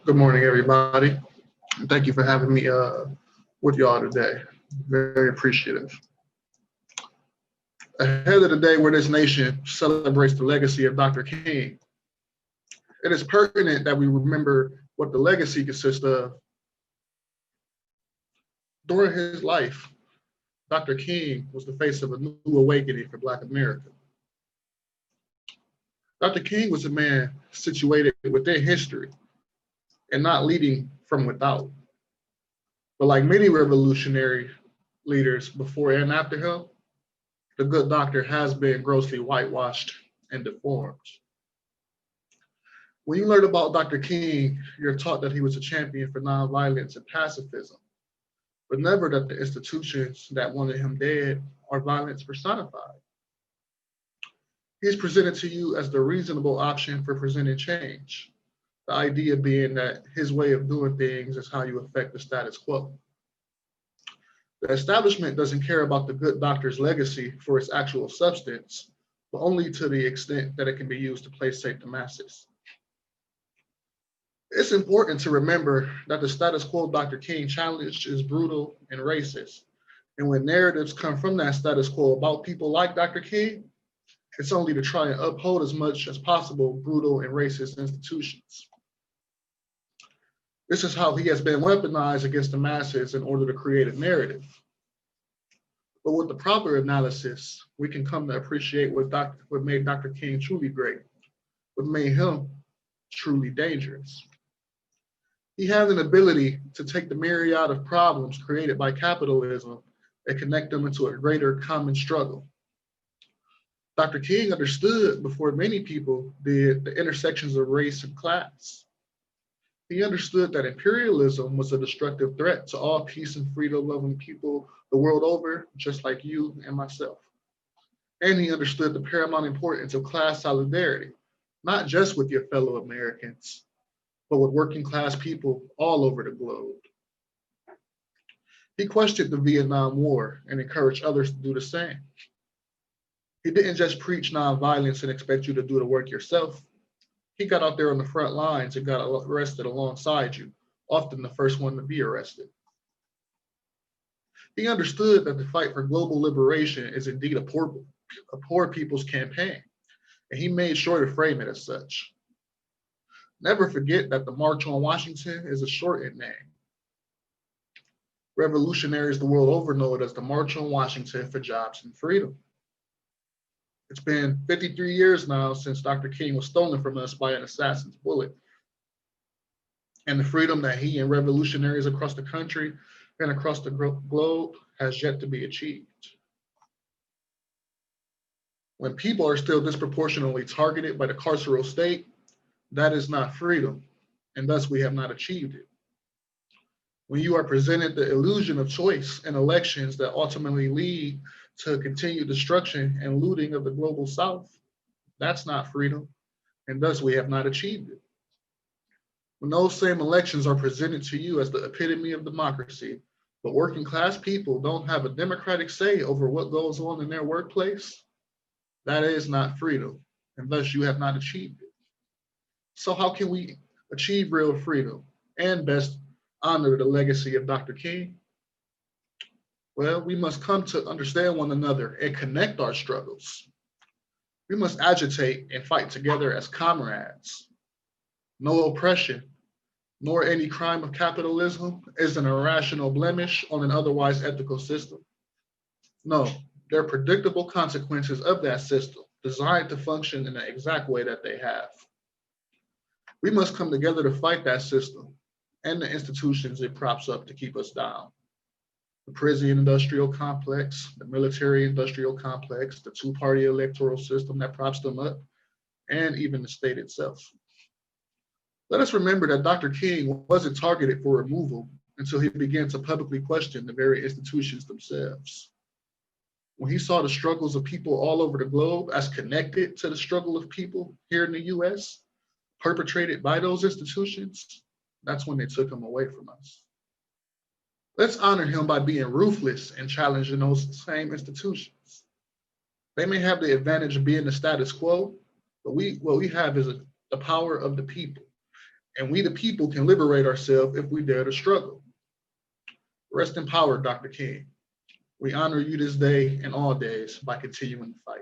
Good morning, everybody. Thank you for having me with y'all today. Very appreciative. Ahead of the day where this nation celebrates the legacy of Dr. King, it is pertinent that we remember what the legacy consists of. During his life, Dr. King was the face of a new awakening for Black America. Dr. King was a man situated within history and not leading from without. But like many revolutionary leaders before and after him, the good doctor has been grossly whitewashed and deformed. When you learn about Dr. King, you're taught that he was a champion for nonviolence and pacifism, but never that the institutions that wanted him dead are violence personified. He's presented to you as the reasonable option for presenting change, the idea being that his way of doing things is how you affect the status quo. The establishment doesn't care about the good doctor's legacy for its actual substance, but only to the extent that it can be used to placate the masses. It's important to remember that the status quo Dr. King challenged is brutal and racist. And when narratives come from that status quo about people like Dr. King, it's only to try and uphold as much as possible brutal and racist institutions. This is how he has been weaponized against the masses in order to create a narrative. But with the proper analysis, we can come to appreciate what made Dr. King truly great, what made him truly dangerous. He had an ability to take the myriad of problems created by capitalism and connect them into a greater common struggle. Dr. King understood before many people did the intersections of race and class. He understood that imperialism was a destructive threat to all peace and freedom-loving people the world over, just like you and myself. And he understood the paramount importance of class solidarity, not just with your fellow Americans, but with working class people all over the globe. He questioned the Vietnam War and encouraged others to do the same. He didn't just preach nonviolence and expect you to do the work yourself. He got out there on the front lines and got arrested alongside you, often the first one to be arrested. He understood that the fight for global liberation is indeed a poor people's campaign, and he made sure to frame it as such. Never forget that the March on Washington is a shortened name. Revolutionaries the world over know it as the March on Washington for Jobs and Freedom. It's been 53 years now since Dr. King was stolen from us by an assassin's bullet. And the freedom that he and revolutionaries across the country and across the globe has yet to be achieved. When people are still disproportionately targeted by the carceral state, that is not freedom, and thus we have not achieved it. When you are presented the illusion of choice in elections that ultimately lead to continued destruction and looting of the global South, that's not freedom, and thus we have not achieved it. When those same elections are presented to you as the epitome of democracy, but working class people don't have a democratic say over what goes on in their workplace, that is not freedom, and thus you have not achieved it. So how can we achieve real freedom and best honor the legacy of Dr. King? Well, we must come to understand one another and connect our struggles. We must agitate and fight together as comrades. No oppression, nor any crime of capitalism is an irrational blemish on an otherwise ethical system. No, there are predictable consequences of that system designed to function in the exact way that they have. We must come together to fight that system and the institutions it props up to keep us down. The prison industrial complex, the military industrial complex, the two-party electoral system that props them up, and even the state itself. Let us remember that Dr. King wasn't targeted for removal until he began to publicly question the very institutions themselves. When he saw the struggles of people all over the globe as connected to the struggle of people here in the US, perpetrated by those institutions, that's when they took him away from us. Let's honor him by being ruthless and challenging those same institutions. They may have the advantage of being the status quo, but what we have is the power of the people. And we, the people, can liberate ourselves if we dare to struggle. Rest in power, Dr. King. We honor you this day and all days by continuing to fight.